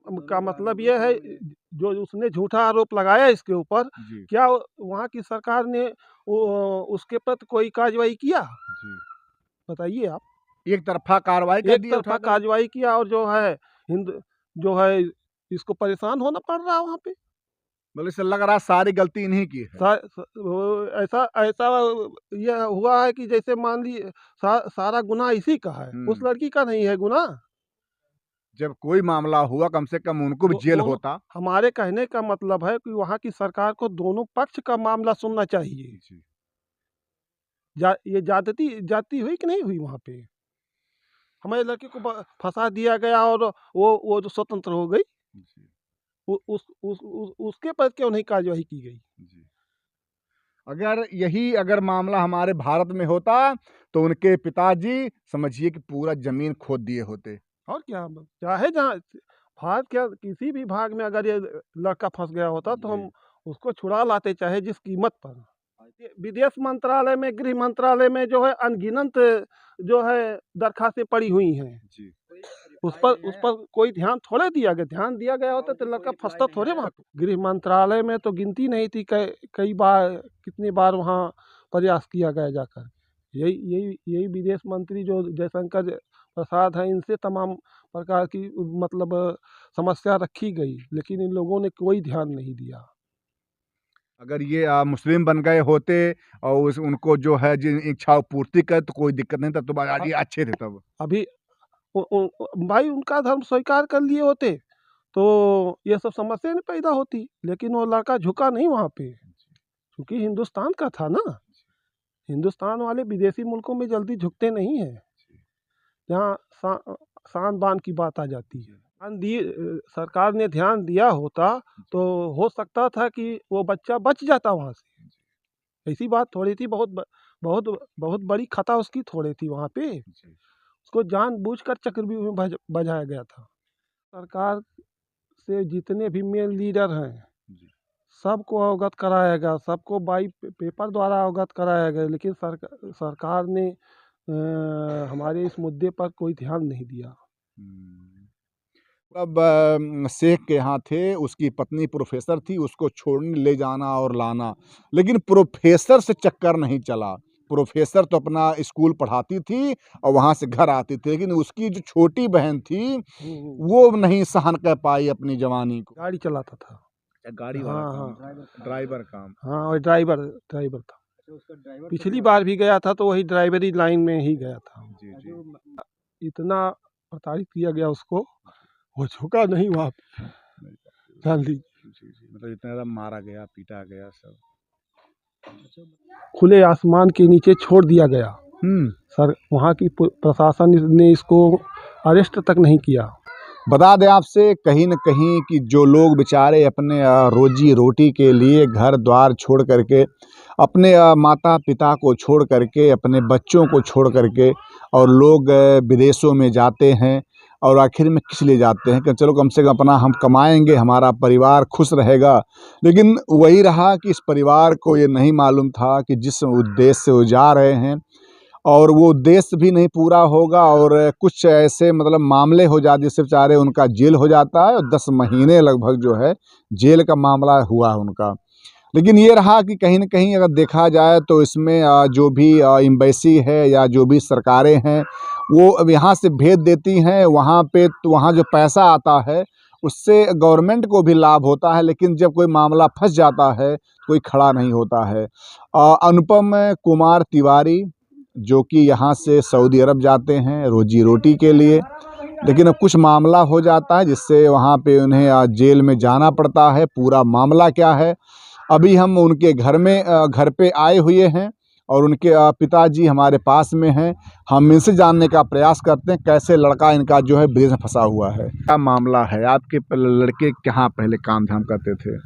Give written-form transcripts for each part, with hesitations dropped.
का मतलब ये है, जो उसने झूठा आरोप लगाया इसके ऊपर, जी क्या वहाँ की सरकार ने उसके प्रति कोई कार्रवाई किया? जी। बताइए आप। एक तरफा कार्रवाई कर एक दिए तरफा उठाकर। कार्रवाई किया, और जो है हिंद जो है इसको परेशान होना पड़ रहा है वहाँ पे। मतलब इससे लग रहा है सारी गलती इन्हीं की है। ऐसा ऐसा ये हुआ है कि जैसे मान ली सारा गुनाह इसी का है, उस लड़की का नहीं है गुनाह। जब कोई मामला हुआ कम से कम उनको भी जेल दोनों, होता। हमारे कहने का मतलब है कि वहाँ की सरकार को दोनों पक्ष का मामला सुनना चाहिए। जी ये जाति जाति हुई कि नहीं हुई वहाँ पे? हमारे लड़के को फंसा दिया गया, और वो जो स्वतंत्र हो गई, जी उसके पर क्यों नहीं कार्रवाई की गई? जी। अगर मामला हमारे भारत में होता तो उनके पिताजी समझिए कि पूरा जमीन खोद दिए होते। और क्या, चाहे जहाँ भारत क्या किसी भी भाग में अगर ये लड़का फंस गया होता तो हम उसको छुड़ा लाते, चाहे जिस कीमत पर। ये विदेश मंत्रालय में, गृह मंत्रालय में जो है अनगिनत जो है दरखास्तें पड़ी हुई हैं। जी उस पर कोई ध्यान थोड़े दिया गया। ध्यान दिया गया होता तो लड़का फंसता थोड़े वहाँ पे। गृह मंत्रालय में तो गिनती नहीं थी, कई बार, कितनी बार वहाँ प्रयास किया गया जाकर। यही यही यही विदेश मंत्री जो जयशंकर प्रसाद हैं, इनसे तमाम प्रकार की मतलब समस्या रखी गई, लेकिन इन लोगों ने कोई ध्यान नहीं दिया। अगर ये मुस्लिम बन गए होते और उनको जो है जिन इच्छाओं पूर्ति कर तो कोई दिक्कत नहीं था, तो आज ये अच्छे थे तब। अभी भाई उनका धर्म स्वीकार कर लिए होते तो ये सब समस्या नहीं पैदा होती, लेकिन वो लड़का झुका नहीं वहाँ पे, क्योंकि हिंदुस्तान का था ना। हिंदुस्तान वाले विदेशी मुल्कों में जल्दी झुकते नहीं हैं, जहाँ शान बान की बात आ जाती है। सरकार ने ध्यान दिया होता तो हो सकता था कि वो बच्चा बच जाता वहाँ से। ऐसी बात थोड़ी थी, बहुत बहुत बड़ी खता उसकी थोड़ी थी वहाँ पे। उसको जानबूझकर चक्रव्यूह में बजाया गया था। सरकार से जितने भी मेन लीडर हैं सबको अवगत कराया गया, सबको बाई पेपर द्वारा अवगत कराया गया, लेकिन सरकार ने हमारे इस मुद्दे पर कोई ध्यान नहीं दिया। अब शेख के यहाँ थे, उसकी पत्नी प्रोफेसर थी, उसको छोड़ने ले जाना और लाना, लेकिन प्रोफेसर से चक्कर नहीं चला। प्रोफेसर तो अपना स्कूल पढ़ाती थी और वहाँ से घर आती थी, लेकिन उसकी जो छोटी बहन थी वो नहीं सहन कर पाई अपनी जवानी को। गाड़ी चलाता था। गाड़ी वाला काम, ड्राइवर काम। हाँ, और ड्राइवर था। पिछली बार भी गया था तो वही ड्राइवरी लाइन में ही गया था। जी इतना प्रताड़ित किया गया उसको, वो झुका नहीं वहाँ पे। गांधी मतलब इतना ज़्यादा मारा गया, पीटा गया सब। खुले आसमान के नीचे छोड़ दिया गया। सर वहाँ की प्रशासन ने इसको अरेस्ट तक नहीं किया। बता दें आपसे कहीं न कहीं कि जो लोग बेचारे अपने रोजी रोटी के लिए घर द्वार छोड़ करके, अपने माता पिता को छोड़ करके, अपने बच्चों को छोड़ करके और लोग विदेशों में जाते हैं, और आखिर में किस लिए जाते हैं कि चलो कम से कम अपना हम कमाएंगे, हमारा परिवार खुश रहेगा। लेकिन वही रहा कि इस परिवार को ये नहीं मालूम था कि जिस उद्देश्य से वो जा रहे हैं और वो उद्देश्य भी नहीं पूरा होगा, और कुछ ऐसे मतलब मामले हो जाते जिससे बेचारे उनका जेल हो जाता है, और 10 महीने लगभग जो है जेल का मामला हुआ है उनका। लेकिन ये रहा कि कहीं न कहीं अगर देखा जाए तो इसमें जो भी एम्बेसी है या जो भी सरकारें हैं वो अब यहाँ से भेज देती हैं वहाँ पे, तो वहाँ जो पैसा आता है उससे गवर्नमेंट को भी लाभ होता है, लेकिन जब कोई मामला फंस जाता है कोई खड़ा नहीं होता है। अनुपम कुमार तिवारी जो कि यहाँ से सऊदी अरब जाते हैं रोजी रोटी के लिए, लेकिन अब कुछ मामला हो जाता है जिससे वहाँ पे उन्हें जेल में जाना पड़ता है। पूरा मामला क्या है, अभी हम उनके घर पे आए हुए हैं और उनके पिताजी हमारे पास में हैं। हम इनसे जानने का प्रयास करते हैं कैसे लड़का इनका जो है विदेश में फंसा हुआ है। क्या मामला है, आपके लड़के कहाँ पहले काम धाम करते थे?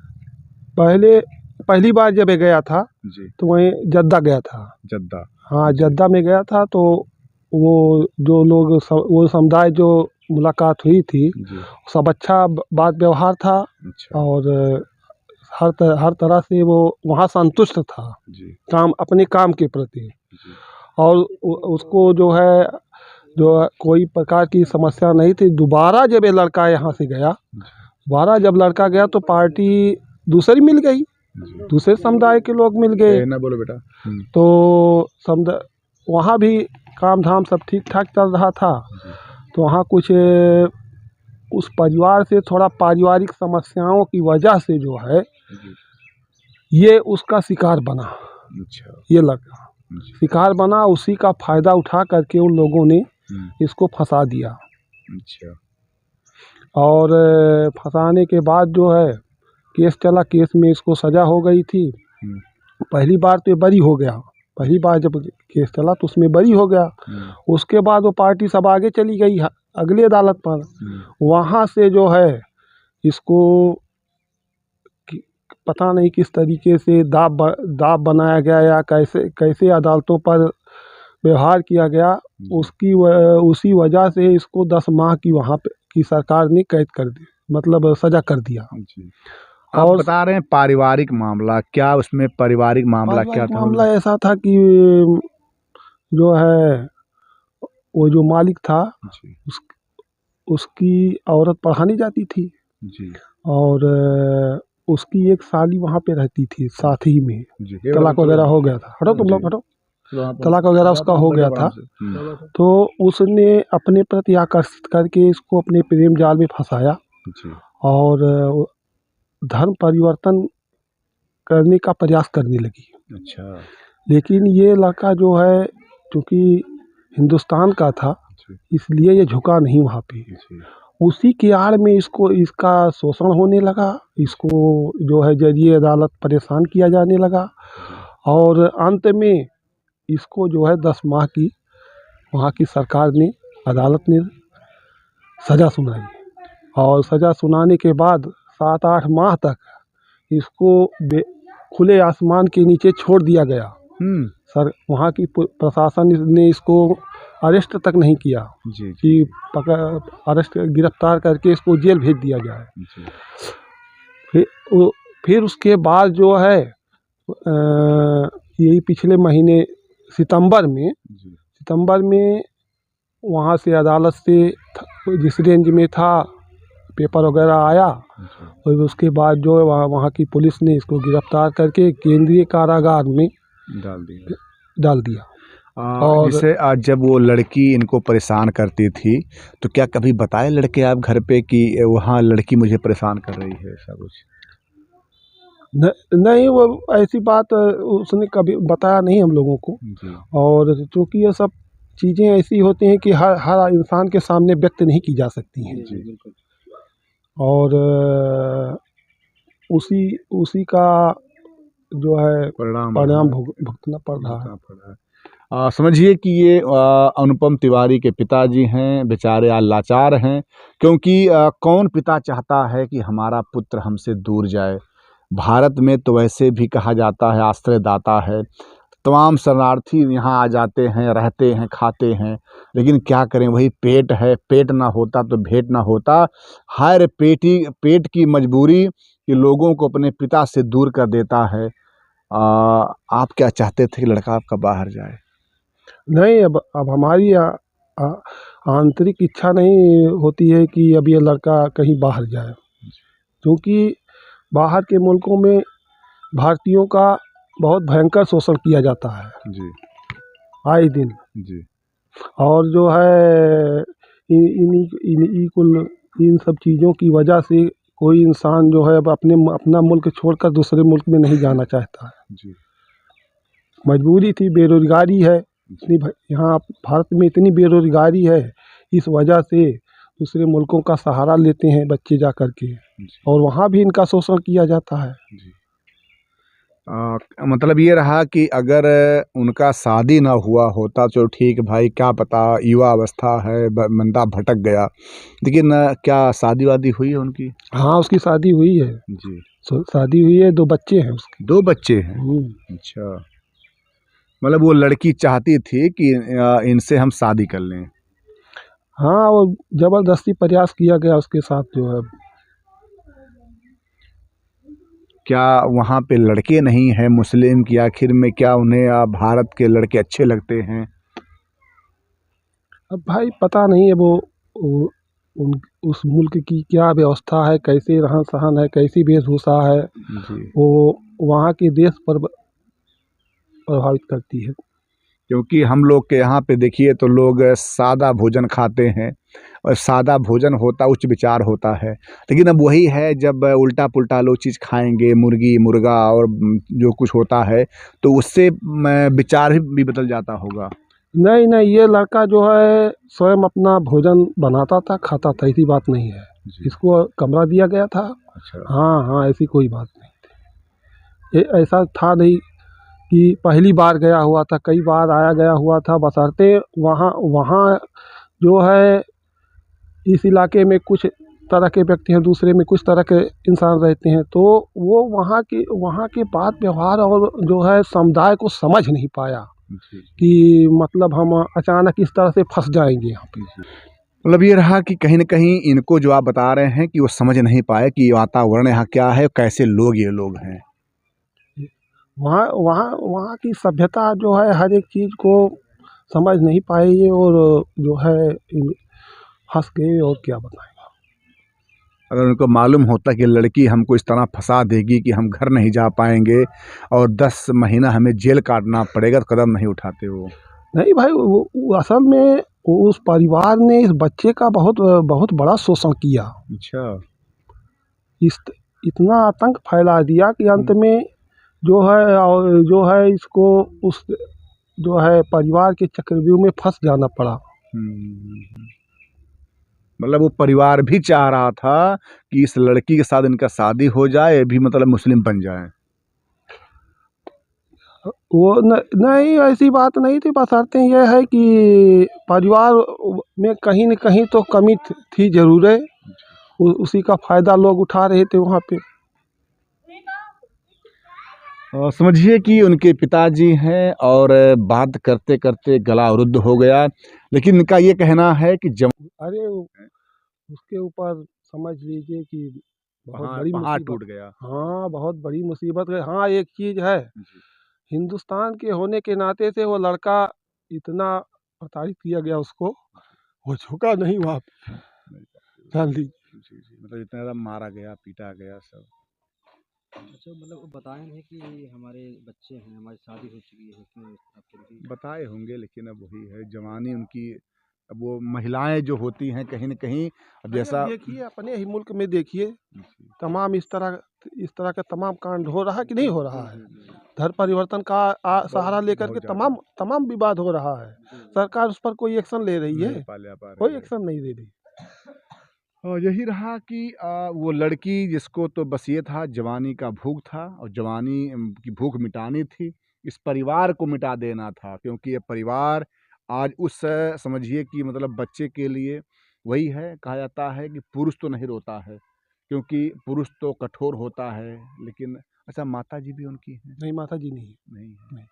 पहली बार जब ये गया था जी तो वहीं जद्दा गया था। जद्दा। हाँ, जद्दा में गया था तो वो जो लोग वो समुदाय जो मुलाकात हुई थी, सब अच्छा बात व्यवहार था। अच्छा। और हर तरह से वो वहाँ संतुष्ट था जी अपने काम के प्रति। जी और उसको जो है जो कोई प्रकार की समस्या नहीं थी। दोबारा जब ये लड़का यहाँ से गया, दोबारा जब लड़का गया तो पार्टी दूसरी मिल गई, दूसरे समुदाय के लोग मिल गए। ना बोलो बेटा। तो समुदाय वहाँ भी काम धाम सब ठीक ठाक चल रहा था। तो वहाँ कुछ उस परिवार से थोड़ा पारिवारिक समस्याओं की वजह से जो है ये उसका शिकार बना। अच्छा। ये लड़का शिकार बना, उसी का फ़ायदा उठा करके उन लोगों ने इसको फंसा दिया। अच्छा। और फंसाने के बाद जो है केस चला, केस में इसको सज़ा हो गई थी। पहली बार तो ये बरी हो गया, पहली बार जब केस चला तो उसमें बरी हो गया। उसके बाद वो पार्टी सब आगे चली गई अगली अदालत पर। वहाँ से जो है इसको पता नहीं किस तरीके से दाव बनाया गया या कैसे कैसे अदालतों पर व्यवहार किया गया, उसी वजह से इसको 10 माह की वहाँ पे की सरकार ने कैद कर दी, मतलब सज़ा कर दिया। आप बता रहे हैं पारिवारिक मामला, क्या उसमें पारिवारिक मामला क्या था? मामला ऐसा था कि जो है वो जो मालिक था उसकी औरत पढ़ाने जाती थी जी। और उसकी एक साली वहाँ पे रहती थी साथ ही में। तलाक वगैरह हो गया था, हटो तुम लोग हटो, तलाक वगैरह उसका हो गया था। तो उसने अपने प्रति आकर्षित करके इसको अपने प्रेम जाल में फंसाया और धर्म परिवर्तन करने का प्रयास करने लगी। अच्छा। लेकिन ये लड़का जो है क्योंकि हिंदुस्तान का था इसलिए ये झुका नहीं वहाँ पे। उसी की आड़ में इसका शोषण होने लगा, इसको जो है जजिए अदालत परेशान किया जाने लगा और अंत में इसको जो है 10 माह की वहाँ की सरकार ने, अदालत ने सज़ा सुनाई। और सज़ा सुनाने के बाद 7-8 माह तक इसको खुले आसमान के नीचे छोड़ दिया गया। सर वहाँ की प्रशासन ने इसको अरेस्ट तक नहीं किया जी, कि अरेस्ट गिरफ्तार करके इसको जेल भेज दिया जाए। फिर उसके बाद जो है यही पिछले महीने सितंबर में वहाँ से अदालत से जिस रेंज में था पेपर वगैरह आया और उसके बाद जो है वहाँ की पुलिस ने इसको गिरफ्तार करके केंद्रीय कारागार में डाल दिया। और जैसे आज जब वो लड़की इनको परेशान करती थी तो क्या कभी बताए लड़के आप घर पे कि वहाँ लड़की मुझे परेशान कर रही है, ऐसा कुछ? नहीं, वो ऐसी बात उसने कभी बताया नहीं हम लोगों को। और चूँकि ये सब चीज़ें ऐसी होती हैं कि हर इंसान के सामने व्यक्त नहीं की जा सकती हैं और उसी का जो है परिणाम भुगतना पड़ रहा है। समझिए कि ये अनुपम तिवारी के पिताजी हैं, बेचारे आज लाचार हैं क्योंकि कौन पिता चाहता है कि हमारा पुत्र हमसे दूर जाए। भारत में तो वैसे भी कहा जाता है आश्रयदाता है, तमाम शरणार्थी यहाँ आ जाते हैं, रहते हैं, खाते हैं, लेकिन क्या करें, वही पेट है, पेट ना होता तो भेंट ना होता। हर पेट की मजबूरी कि लोगों को अपने पिता से दूर कर देता है। आप क्या चाहते थे कि लड़का आपका बाहर जाए? नहीं, अब हमारी आंतरिक इच्छा नहीं होती है कि अब ये लड़का कहीं बाहर जाए, क्योंकि बाहर के मुल्कों में भारतीयों का बहुत भयंकर शोषण किया जाता है जी, आए दिन जी। और जो है इन सब चीज़ों की वजह से कोई इंसान जो है अब अपना मुल्क छोड़कर दूसरे मुल्क में नहीं जाना चाहता है जी। मजबूरी थी, बेरोजगारी है इतनी, यहाँ भारत में इतनी बेरोजगारी है, इस वजह से दूसरे मुल्कों का सहारा लेते हैं बच्चे जा कर के और वहाँ भी इनका शोषण किया जाता है जी। मतलब ये रहा कि अगर उनका शादी ना हुआ होता तो ठीक भाई, क्या पता, युवा अवस्था है, बंदा भटक गया, लेकिन क्या शादी वादी हुई है उनकी? हाँ, उसकी शादी हुई है जी, शादी हुई है, 2 बच्चे हैं उसके। 2 बच्चे हैं? अच्छा, मतलब वो लड़की चाहती थी कि इनसे हम शादी कर लें? हाँ, वो ज़बरदस्ती प्रयास किया गया उसके साथ जो है। क्या वहाँ पे लड़के नहीं हैं मुस्लिम की? आखिर में क्या उन्हें भारत के लड़के अच्छे लगते हैं? अब भाई पता नहीं है वो उन उस मुल्क की क्या व्यवस्था है, कैसे रहन-सहन है, कैसी वेशभूषा है, जी। वो वहाँ के देश पर प्रभावित करती है। क्योंकि हम लोग के यहाँ पे देखिए तो लोग सादा भोजन खाते हैं और सादा भोजन होता उच्च विचार होता है। लेकिन अब वही है जब उल्टा-पुल्टा लोग चीज़ खाएँगे, मुर्गी, मुर्गा और जो कुछ होता है तो उससे विचार भी बदल जाता होगा। नहीं, नहीं, ये लड़का जो है स्वयं अपना भोजन बनाता था, खाता था, ऐसी बात नहीं है। जी। इसको कमरा दिया गया था। अच्छा। हाँ, हाँ, ऐसी कोई बात नहीं थी। ये ऐसा था नहीं कि पहली बार गया हुआ था, कई बार आया गया हुआ था, बशर्ते वहाँ वहाँ जो है इस इलाके में कुछ तरह के व्यक्ति हैं, दूसरे में कुछ तरह के इंसान रहते हैं, तो वो वहाँ के बात व्यवहार और जो है समुदाय को समझ नहीं पाया जी। कि मतलब हम अचानक इस तरह से फँस जाएँगे यहाँ पे। जी। मतलब ये रहा कि कहीं न कहीं इनको जो आप बता रहे हैं कि वो समझ नहीं पाए कि वातावरण यहाँ क्या है, कैसे लोग ये लोग हैं। वहाँ वहाँ वहाँ की सभ्यता जो है हर एक चीज़ को समझ नहीं पाए ये, और जो है फँस गए, और क्या बताएँ। अगर उनको मालूम होता कि लड़की हमको इस तरह फंसा देगी कि हम घर नहीं जा पाएँगे और 10 महीना हमें जेल काटना पड़ेगा, तो कदम नहीं उठाते वो। नहीं भाई, वो असल में उस परिवार ने इस बच्चे का बहुत बहुत बड़ा शोषण किया। अच्छा। इस इतना आतंक फैला दिया कि अंत में जो है, और जो है इसको उस जो है परिवार के चक्रव्यूह में फँस जाना पड़ा। हुँ। मतलब वो परिवार भी चाह रहा था कि इस लड़की के साथ इनका शादी हो जाए, ये भी मतलब मुस्लिम बन जाएँ। वो नहीं, ऐसी बात नहीं थी, बशर्ते ये है कि परिवार में कहीं न कहीं तो कमी थी ज़रूर है। उसी का फ़ायदा लोग उठा रहे थे वहाँ पे। समझिए कि उनके पिताजी हैं और बात करते-करते गला अवरुद्ध हो गया। लेकिन इनका ये कहना है कि अरे उसके ऊपर समझ लीजिए कि बहुत पहाड़ बड़ी पहाड़ मुसीबत। टूट गया। हाँ, बहुत बड़ी मुसीबत है। हाँ, एक चीज़ है, जी। हिंदुस्तान के होने के नाते से वो लड़का इतना प्रताड़ित किया गया उसको, वो झुका नहीं वहाँ पे, जान लीजिए। जी, जी। मतलब इतना ज़्यादा मारा गया, पीटा गया सब। अच्छा, मतलब वो बताए हैं कि हमारे बच्चे हैं, हमारी शादी हो चुकी है, क्यों इस तरह फिर भी? बताए होंगे लेकिन अब वही है जवानी उनकी। अब वो महिलाएँ जो होती हैं कहीं न कहीं अब अरे अब जैसा। देखिए अपने ही मुल्क में देखिए, जी। तमाम इस तरह का तमाम कांड हो रहा है कि नहीं हो रहा है। जी। धर्म परिवर्तन का सहारा लेकर के बहुत ज़्यादा। तमाम तमाम विवाद हो रहा है। जी। सरकार उस पर कोई एक्शन ले रही नहीं है? पा कोई रही है। एक्शन नहीं ले रही। और यही रहा कि वो लड़की जिसको तो बस ये था जवानी का भूख था और जवानी की भूख मिटानी थी। इस परिवार को मिटा देना था क्योंकि ये परिवार आज उस समझिए कि मतलब बच्चे के लिए वही है, कहा जाता है कि पुरुष तो नहीं रोता है, क्योंकि पुरुष तो कठोर होता है। लेकिन अच्छा माताजी भी उनकी हैं? नहीं, माताजी नहीं। नहीं है। नहीं।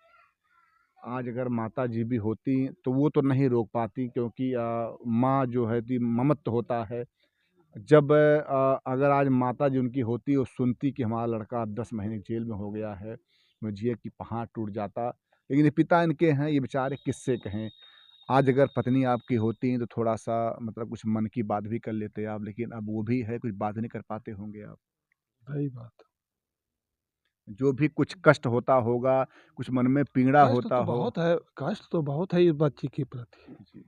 आज अगर माताजी भी होती तो वो तो नहीं रोक पाती क्योंकि माँ जो है कि ममत्व होता है। जब अगर आज माताजी उनकी होती और सुनती कि हमारा लड़का 10 महीने जेल में हो गया है, समझिए कि पहाड़ टूट जाता। लेकिन ये पिता इनके हैं, ये बेचारे किससे कहें। आज अगर पत्नी आपकी होती तो थोड़ा-सा मतलब कुछ मन की बात भी कर लेते आप, लेकिन अब वो भी है, कुछ बात नहीं कर पाते होंगे आप। सही बात। जो भी कुछ कष्ट होता होगा, कुछ मन में पीड़ा होता हो। कष्ट तो बहुत है इस बच्ची के प्रति। जी।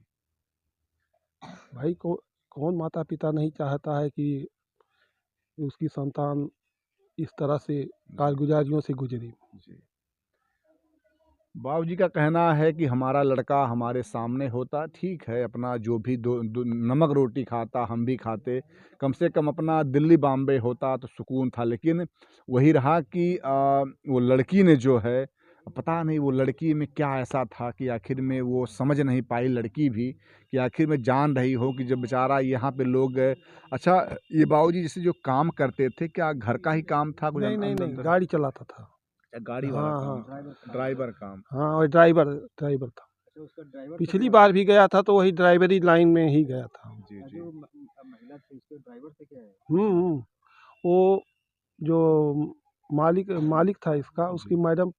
भाई कौन माता-पिता नहीं चाहता है कि उसकी संतान इस तरह से जी। कारगुजारियों से गुज़रे। जी। बाबूजी का कहना है कि हमारा लड़का हमारे सामने होता ठीक है, अपना जो भी दो नमक रोटी खाता हम भी खाते, कम से कम अपना दिल्ली बॉम्बे होता तो सुकून था। लेकिन वही रहा कि वो लड़की ने जो है, पता नहीं वो लड़की में क्या ऐसा था कि आखिर में वो समझ नहीं पाई लड़की भी कि आखिर में जान रही हो कि जब बेचारा यहाँ पे लोग अच्छा ये बाबूजी जैसे जो काम करते थे, क्या घर का ही काम था कुछ नहीं, नहीं, अंदर नहीं, अंदर? गाड़ी चलाता था। अच्छा, गाड़ी वाला हाँ, काम, हाँ। ड्राइवर का काम ड्राइवर करता काम। हाँ, और ड्राइवर था। अच्छा, उसका ड्राइवर से पिछली क्या? बार भी गया था तो वही ड्राइवरी लाइन में ही गया था। जी, जी। जो महिला थी उसके ड्राइवर से क्या है? हुँ, हुँ। वो जो मालिक मालिक था इसका, जी। उसकी मैडम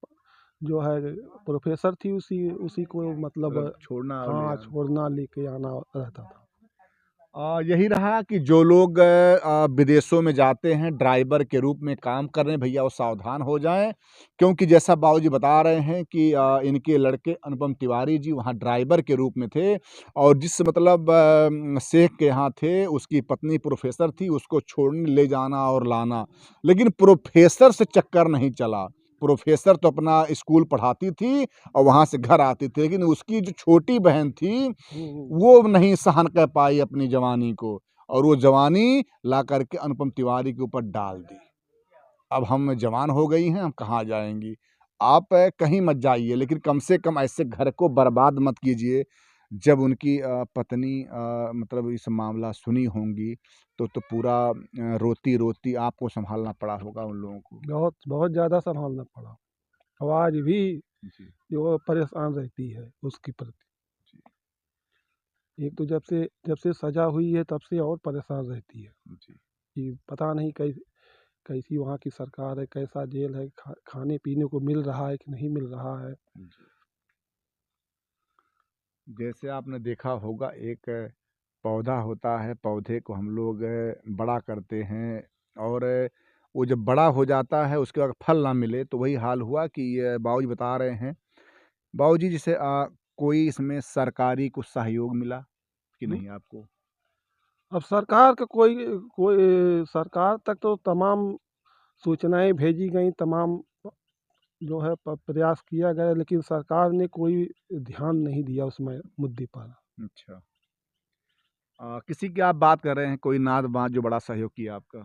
जो है प्रोफेसर थी उसी उसी को मतलब छोड़ना और ले हाँ आना। छोड़ना लेके आना रहता था। यही रहा कि जो लोग विदेशों में जाते हैं ड्राइवर के रूप में काम कर रहे हैं, भैया वो सावधान हो जाएं, क्योंकि जैसा बाबूजी बता रहे हैं कि इनके लड़के अनुपम तिवारी जी वहाँ ड्राइवर के रूप में थे और जिस मतलब शेख के यहाँ थे उसकी पत्नी प्रोफेसर थी, उसको छोड़ने ले जाना और लाना, लेकिन प्रोफेसर से चक्कर नहीं चला। प्रोफेसर तो अपना स्कूल पढ़ाती थी और वहाँ से घर आती थी, लेकिन उसकी जो छोटी बहन थी वो नहीं सहन कर पाई अपनी जवानी को और वो जवानी ला करके अनुपम तिवारी के ऊपर डाल दी। अब हम जवान हो गई हैं, हम कहाँ जाएंगी। आप कहीं मत जाइए, लेकिन कम से कम ऐसे घर को बर्बाद मत कीजिए। जब उनकी पत्नी मतलब इस मामला सुनी होंगी तो पूरा रोती रोती आपको संभालना पड़ा होगा उन लोगों को। बहुत बहुत ज़्यादा संभालना पड़ा। और आज भी जी जो परेशान रहती है उसके प्रति। एक तो जब से सजा हुई है तब से और परेशान रहती है जी कि पता नहीं कैसी वहाँ की सरकार है, कैसा जेल है, खाने पीने को मिल रहा है कि नहीं मिल रहा है। जी। जैसे आपने देखा होगा एक पौधा होता है, पौधे को हम लोग बड़ा करते हैं और वो जब बड़ा हो जाता है उसके बाद फल ना मिले, तो वही हाल हुआ कि ये बाबूजी बता रहे हैं। बाबूजी जैसे कोई इसमें सरकारी कुछ सहयोग मिला कि हुँ। नहीं आपको? अब सरकार का कोई कोई सरकार तक तो तमाम सूचनाएँ भेजी गईं, तमाम जो है प्रयास किया गया, लेकिन सरकार ने कोई ध्यान नहीं दिया उस मुद्दे पर। अच्छा। किसी की आप बात कर रहे हैं, कोई नात-बात जो बड़ा सहयोग किया आपका?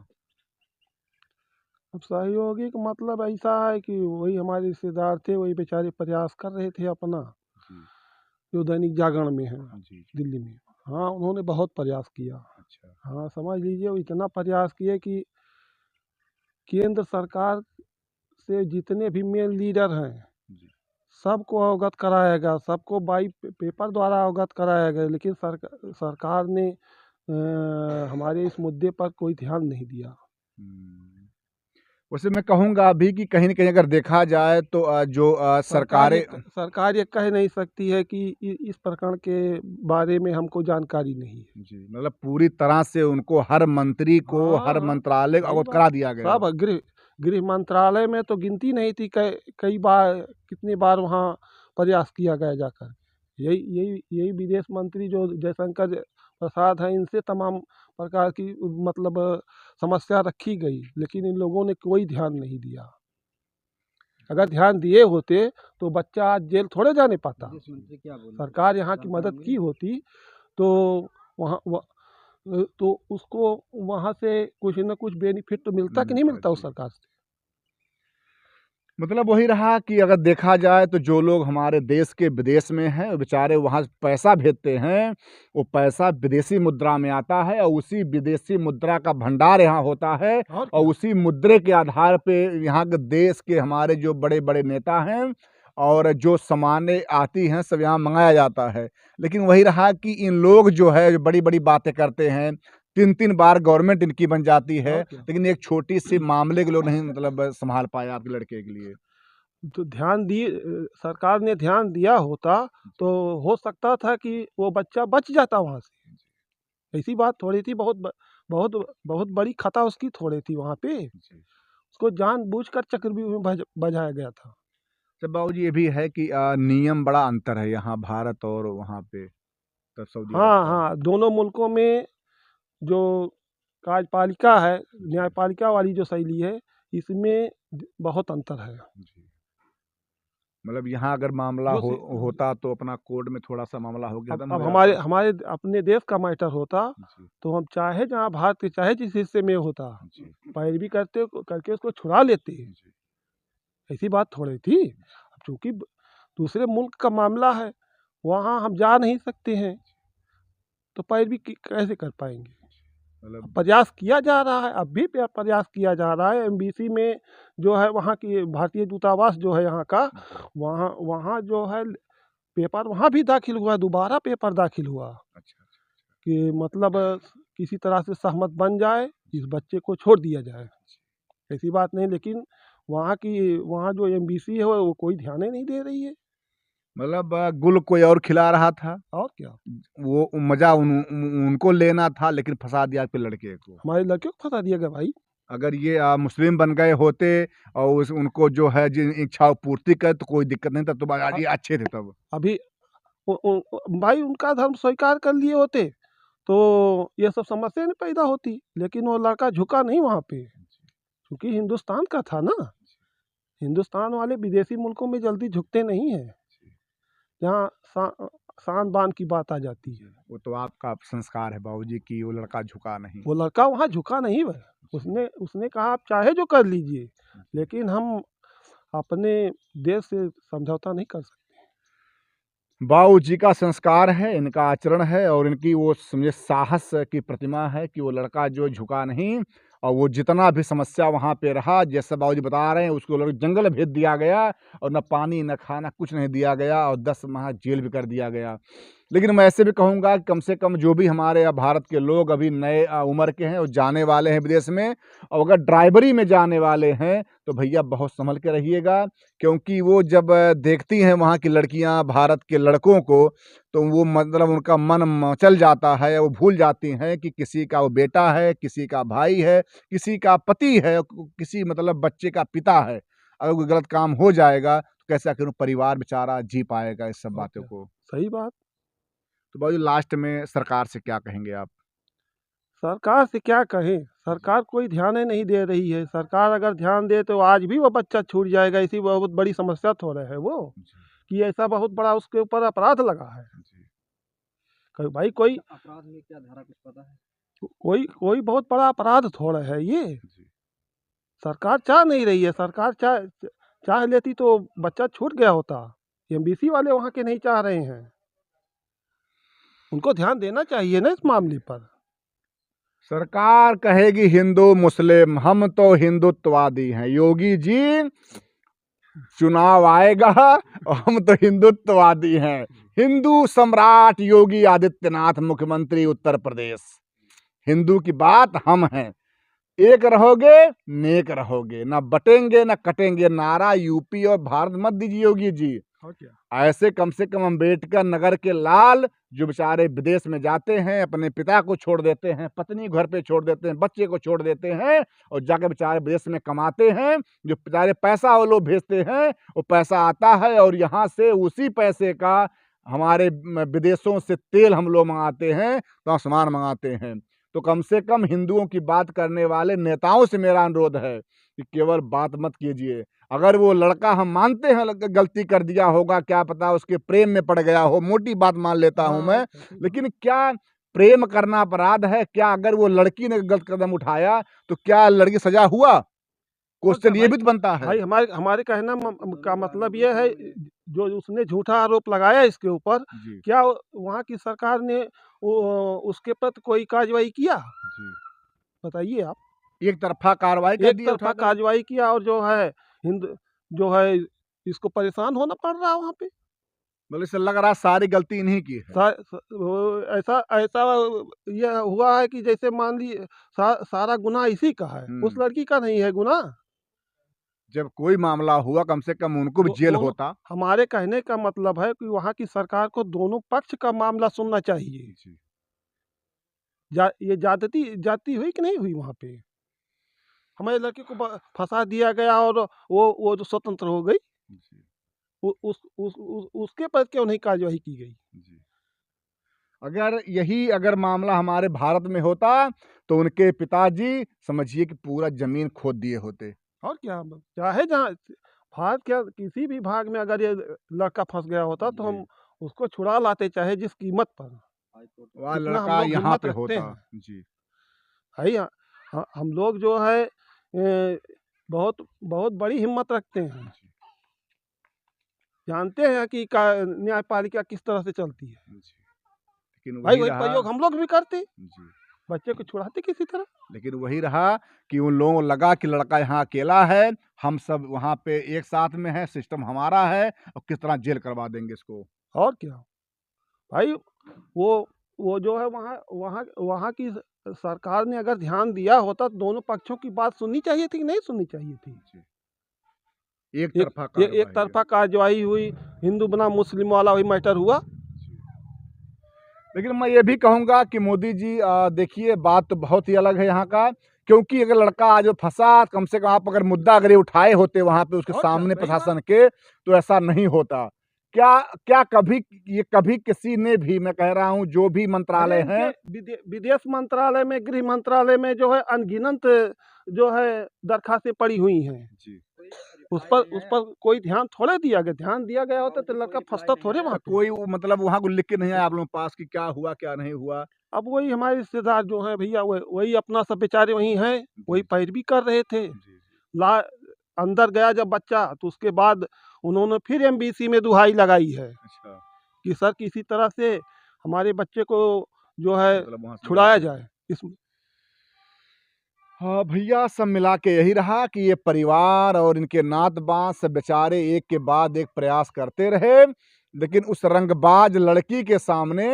अब सहयोगी का मतलब ऐसा है कि वही हमारे रिश्तेदार थे, वही बेचारे प्रयास कर रहे थे अपना, जी, जो दैनिक जागरण में है, जी, जी। दिल्ली में। हाँ, उन्होंने बहुत प्रयास किया। अच्छा, हाँ, समझ लीजिए वो इतना प्रयास किए कि केंद्र सरकार से जितने भी मेन लीडर हैं, जी। सबको अवगत कराया गया, सबको बाई पेपर द्वारा अवगत कराया गया, लेकिन सरकार ने हमारे इस मुद्दे पर कोई ध्यान नहीं दिया। हुँ। वैसे मैं कहूँगा अभी कि कहीं न कहीं अगर देखा जाए तो जो सरकारें सरकार ये कह नहीं सकती है कि इस प्रकरण के बारे में हमको जानकारी नहीं है। जी, मतलब पूरी तरह से उनको हर मंत्री को, हाँ, हर हाँ, मंत्रालय को सही अवगत बात। करा दिया गया। सब गृह मंत्रालय में तो गिनती नहीं थी, कई बार कितनी बार वहाँ प्रयास किया गया जाकर। यही यही यही विदेश मंत्री जो जयशंकर प्रसाद हैं, इनसे तमाम प्रकार की मतलब समस्या रखी गई, लेकिन इन लोगों ने कोई ध्यान नहीं दिया। अगर ध्यान दिए होते तो बच्चा आज जेल थोड़े जाने पाता। विदेश मंत्री क्या बोले थे? सरकार यहाँ की जानकारी मदद की मिली? होती तो वहाँ तो उसको वहाँ से कुछ न कुछ बेनिफिट तो मिलता कि नहीं मिलता, मिलता उस जी। सरकार से। मतलब वही रहा कि अगर देखा जाए तो जो लोग हमारे देश के विदेश में हैं, वो बेचारे वहाँ पैसा भेजते हैं, वो पैसा विदेशी मुद्रा में आता है और उसी विदेशी मुद्रा का भंडार यहाँ होता है और और क्या। उसी मुद्रे के आधार पे यहाँ के देश के हमारे जो बड़े-बड़े नेता हैं और जो सामानें आती हैं, सब यहाँ मँगाया जाता है। लेकिन वही रहा कि इन लोग जो है बड़ी-बड़ी बातें करते हैं, 3-3 बार गवर्नमेंट इनकी बन जाती है, और क्या। लेकिन एक छोटी-सी मामले के लोग नहीं मतलब सँभाल पाए आपके लड़के के लिए। तो सरकार ने ध्यान दिया होता तो हो सकता था कि वो बच्चा बच जाता वहाँ से। ऐसी बात थोड़ी थी, बहुत बहुत बड़ी खता उसकी थोड़ी थी वहाँ पे। जी। उसको जानबूझकर चक्रव्यूह में बझाया गया था। तो बाबूजी ये भी है कि नियम बड़ा अंतर है यहाँ भारत और वहाँ पे तो सऊदी अरब हाँ, का। हाँ, दोनों मुल्कों में जो कार्यपालिका है, जी, न्यायपालिका वाली जो शैली है, इसमें बहुत अंतर है। जी। मतलब यहाँ अगर मामला जो हो सी होता तो अपना कोर्ट में थोड़ा-सा मामला हो के खत्म अब हो हमारे जाता। हमारे अपने देश का मैटर होता, जी, तो हम चाहे जहाँ भारत के चाहे जिस हिस्से में होता, जी, पैरवी करके उसको छुड़ा लेते। जी, ऐसी बात थोड़ी थी। अब चूँकि दूसरे मुल्क का मामला है, वहाँ हम जा नहीं सकते हैं, तो पैरवी कैसे कर पाएँगे? मतलब प्रयास किया जा रहा है, अब भी प्रयास किया जा रहा है। एमबीसी में जो है वहाँ की भारतीय दूतावास जो है यहाँ का, जी, वहाँ वहाँ जो है पेपर वहाँ भी दाखिल हुआ, दोबारा पेपर दाखिल हुआ अच्छा, अच्छा, कि मतलब किसी तरह से सहमत बन जाए, इस बच्चे को छोड़ दिया जाए। ऐसी बात नहीं, लेकिन वहाँ जो एमबीसी है वो कोई ध्यान ही नहीं दे रही है। मतलब गुल कोई और खिला रहा था, और क्या, वो मजा उनको लेना था, लेकिन फंसा दिया आपके लड़के को। हमारे लड़के को फंसा दिया गया भाई। अगर ये मुस्लिम बन गए होते और उनको जो है जिन इच्छाओं पूर्ति करे तो कोई दिक्कत नहीं था, तो आज ये अच्छे थे तब। अभी भाई उनका धर्म स्वीकार कर लिए होते तो ये सब समस्या नहीं पैदा होती, लेकिन वो लड़का झुका नहीं वहाँ पे, क्योंकि हिंदुस्तान का था ना। हिंदुस्तान वाले विदेशी मुल्कों में जल्दी झुकते नहीं हैं, जहाँ शान बान की बात आ जाती है। वो तो आपका संस्कार है बाबूजी कि वो लड़का झुका नहीं। वो लड़का वहाँ झुका नहीं भाई। उसने कहा आप चाहे जो कर लीजिए, लेकिन हम अपने देश से समझौता नहीं कर सकते। बाबूजी का संस्कार है, इनका आचरण है, और इनकी वो समझे साहस की प्रतिमा है कि वो लड़का जो झुका नहीं, और वो जितना भी समस्या वहाँ पे रहा, जैसे बाबूजी बता रहे हैं, उसको लड़के जंगल भेज दिया गया और न पानी न खाना कुछ नहीं दिया गया, और 10 माह जेल भी कर दिया गया। लेकिन मैं ऐसे भी कहूँगा कि कम से कम जो भी हमारे भारत के लोग अभी नए उम्र के हैं और जाने वाले हैं विदेश में, और अगर ड्राइवरी में जाने वाले हैं तो भैया बहुत संभल के रहिएगा, क्योंकि वो जब देखती हैं वहाँ की लड़कियाँ भारत के लड़कों को, तो वो मतलब उनका मन मचल जाता है, वो भूल जाती हैं कि किसी का वो बेटा है, किसी का भाई है, किसी का पति है, किसी मतलब बच्चे का पिता है। अगर कोई गलत काम हो जाएगा तो कैसे आखिर परिवार बेचारा जी पाएगा इस सब बातों को। सही बात। तो बाबूजी लास्ट में सरकार से क्या कहेंगे आप? सरकार से क्या कहें, सरकार कोई ध्यान ही नहीं दे रही है। सरकार अगर ध्यान दे तो आज भी वो बच्चा छूट जाएगा। इसी बहुत बड़ी समस्या थोड़ा है वो, कि ऐसा बहुत बड़ा उसके ऊपर अपराध लगा है। भाई कोई अपराध में क्या धारा कुछ पता है? कोई बहुत बड़ा अपराध थोड़ा है ये। सरकार चाह नहीं रही है। सरकार चाह लेती तो बच्चा छूट गया होता। एमबीसी वाले वहाँ के नहीं चाह रहे हैं। उनको ध्यान देना चाहिए ना इस मामले पर। सरकार कहेगी हिंदू मुस्लिम, हम तो हिंदुत्ववादी हैं। योगी जी चुनाव आएगा और हम तो हिंदुत्ववादी हैं। हिंदू सम्राट योगी आदित्यनाथ मुख्यमंत्री उत्तर प्रदेश। हिंदू की बात हम हैं। एक रहोगे नेक रहोगे, ना बटेंगे ना कटेंगे। नारा यूपी और भारत मत दीजिए योगी जी। ऐसे कम से कम अम्बेडकर नगर के लाल जो बेचारे विदेश में जाते हैं, अपने पिता को छोड़ देते हैं, पत्नी घर पे छोड़ देते हैं, बच्चे को छोड़ देते हैं, और जाके बेचारे विदेश में कमाते हैं। जो बेचारे पैसा वो लोग भेजते हैं, वो पैसा आता है और यहाँ से उसी पैसे का हमारे विदेशों से तेल हम लोग मंगाते हैं, तो सामान मंगाते हैं। तो कम से कम हिंदुओं की बात करने वाले नेताओं से मेरा अनुरोध है कि केवल बात मत कीजिए। अगर वो लड़का हम मानते हैं गलती कर दिया होगा, क्या पता उसके प्रेम में पड़ गया हो, मोटी बात मान लेता हूं मैं, लेकिन क्या प्रेम करना अपराध है? क्या अगर वो लड़की ने गलत कदम उठाया तो क्या लड़की सजा हुआ? क्वेश्चन ये भी तो बनता है भाई। हमारे कहना का मतलब ये है, जो उसने झूठा आरोप लगाया इसके ऊपर, क्या वहाँ की सरकार ने उसके प्रति कोई कार्रवाई किया? बताइए आप। एक तरफा कार्रवाई कर दी, एक तरफा कार्रवाई किया, और जो है इसको परेशान होना पड़ रहा है वहाँ पे। मतलब इससे लग रहा है सारी गलती इन्हीं की है। ऐसा ऐसा ये हुआ है कि जैसे मान लीजिए सारा गुनाह इसी का है, उस लड़की का नहीं है गुनाह। जब कोई मामला हुआ कम से कम उनको भी जेल होता। हमारे कहने का मतलब है कि वहाँ की सरकार को दोनों पक्ष का मामला सुनना चाहिए। ये जाती हुई कि नहीं हुई वहाँ पे? हमारे लड़के को फंसा दिया गया और वो जो स्वतंत्र हो गई, उसके पर क्यों नहीं कार्रवाई की गई? अगर मामला हमारे भारत में होता तो उनके पिताजी समझिए कि पूरा जमीन खोद दिए होते। और क्या, चाहे जहाँ भारत के किसी भी भाग में अगर ये लड़का फंस गया होता तो हम उसको छुड़ा लाते, चाहे जिस कीमत पर। वह लड़का यहाँ पे होता जी। भाई हम लोग जो है बहुत बहुत बड़ी हिम्मत रखते हैं। जानते हैं कि न्यायपालिका किस तरह से चलती है। लेकिन भाई वही प्रयोग हम लोग भी करते, बच्चे को छुड़ाते किसी तरह। लेकिन वही रहा कि उन लोगों को लगा कि लड़का यहाँ अकेला है, हम सब वहाँ पे एक साथ में है, सिस्टम हमारा है, और किस तरह जेल करवा देंगे इसको। और क्या भाई, वो जो है वहाँ की सरकार ने अगर ध्यान दिया होता तो दोनों पक्षों की बात सुननी चाहिए थी कि नहीं सुननी चाहिए थी? एक तरफा कार्रवाई हुई, हिंदू बना मुस्लिम वाला वही मैटर हुआ। लेकिन मैं ये भी कहूँगा कि मोदी जी देखिए बात तो बहुत ही अलग है यहाँ का, क्योंकि अगर लड़का आज फंसा, कम से कम आप अगर मुद्दा अगर ये उठाए होते वहाँ पे उसके और क्या, सामने सही प्रशासन के, तो ऐसा नहीं होता। क्या कभी किसी ने भी, मैं कह रहा हूँ जो भी मंत्रालय अरे हैं, इनके विदेश मंत्रालय में, गृह मंत्रालय में जो है अनगिनत जो है दरखास्तें पड़ी हुई हैं। उस पर कोई ध्यान थोड़े दिया गया। ध्यान दिया गया होता तो लड़का फंसता थोड़े वहाँ पे। कोई मतलब वहाँ को लिख के नहीं आया आप लोगों के पास कि क्या हुआ क्या नहीं हुआ? अब वही हमारे रिश्तेदार जो हैं भैया, वही अपना सब बेचारे वही हैं, वही पैरवी कर रहे थे। ला अंदर गया जब बच्चा, तो उसके बाद उन्होंने फिर एमबीसी में दुहाई लगाई है अच्छा, कि सर किसी तरह से हमारे बच्चे को जो है मतलब वहाँ से छुड़ाया जाए। इस हाँ भैया, सब मिला के यही रहा कि ये परिवार और इनके नात बांस सब बेचारे एक के बाद एक प्रयास करते रहे, लेकिन उस रंगबाज लड़की के सामने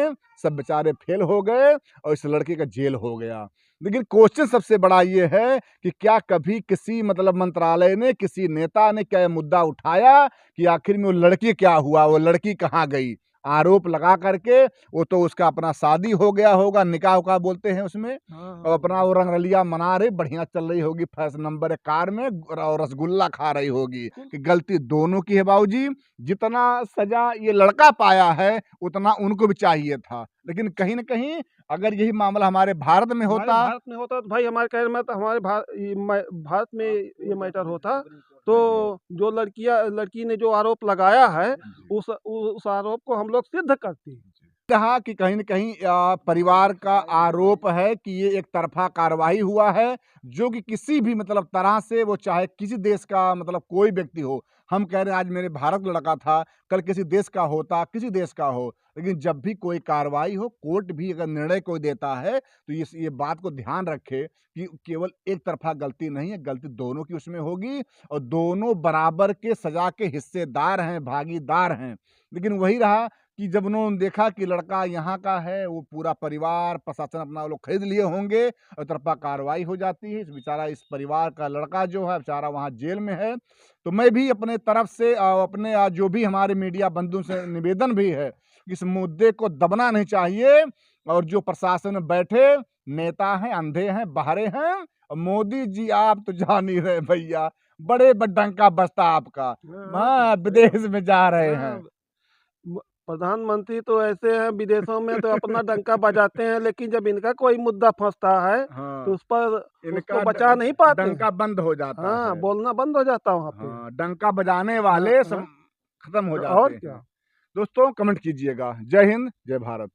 सब बेचारे फेल हो गए और इस लड़के का जेल हो गया। लेकिन क्वेश्चन सबसे बड़ा ये है कि क्या कभी किसी मतलब मंत्रालय ने, किसी नेता ने क्या ये मुद्दा उठाया कि आखिर में वो लड़की क्या हुआ, वो लड़की कहाँ गई? आरोप लगा करके वो तो उसका अपना शादी हो गया होगा, निकाह उकाह बोलते हैं उसमें, और अपना वो रंगरलिया मना रही, बढ़िया चल रही होगी फैशन नंबर 1 कार में और रसगुल्ला खा रही होगी। कि गलती दोनों की है बाबूजी। जितना सजा ये लड़का पाया है उतना उनको भी चाहिए था, लेकिन कहीं न कहीं अगर यही मामला हमारे भारत में होता, तो भाई हमारे कहने में तो हमारे भारत में ये मैटर होता तो जो लड़की ने जो आरोप लगाया है उस आरोप को हम लोग सिद्ध करते। कहा कि कहीं न कहीं परिवार का आरोप है कि ये एक तरफ़ा कार्रवाई हुआ है, जो कि किसी भी मतलब तरह से, वो चाहे किसी देश का मतलब कोई व्यक्ति हो। हम कह रहे हैं आज मेरे भारत का लड़का था, कल किसी देश का होता, किसी देश का हो। लेकिन जब भी कोई कार्रवाई हो, कोर्ट भी अगर निर्णय कोई देता है, तो ये बात को ध्यान रखे कि केवल एक तरफ़ा गलती नहीं है, गलती दोनों की उसमें होगी और दोनों बराबर के सज़ा के हिस्सेदार हैं, भागीदार हैं। लेकिन वही रहा कि जब उन्होंने देखा कि लड़का यहाँ का है, वो पूरा परिवार, प्रशासन अपना वो लोग खरीद लिए होंगे और तरफ़ा कार्रवाई हो जाती है। इस परिवार का लड़का जो है बेचारा वहाँ जेल में है। तो मैं भी अपने तरफ से अपने जो भी हमारे मीडिया बंधु से निवेदन भी है, इस मुद्दे को दबना नहीं चाहिए और जो प्रशासन में बैठे नेता हैं, अंधे हैं, बहरे हैं, और मोदी जी आप तो जान ही रहे भैया, बड़े डंका बजता आपका। हाँ, विदेश में जा रहे हैं। प्रधानमंत्री तो ऐसे हैं, विदेशों में तो अपना डंका बजाते हैं, लेकिन जब इनका कोई मुद्दा फंसता है तो उस पर उसको बचा नहीं पाते। डंका बंद हो जाता हाँ, है। बोलना बंद हो जाता वहाँ पे। हाँ, डंका बजाने वाले सब खत्म हो और जाते क्या। हैं। दोस्तों कमेंट कीजिएगा। जय हिंद, जय भारत।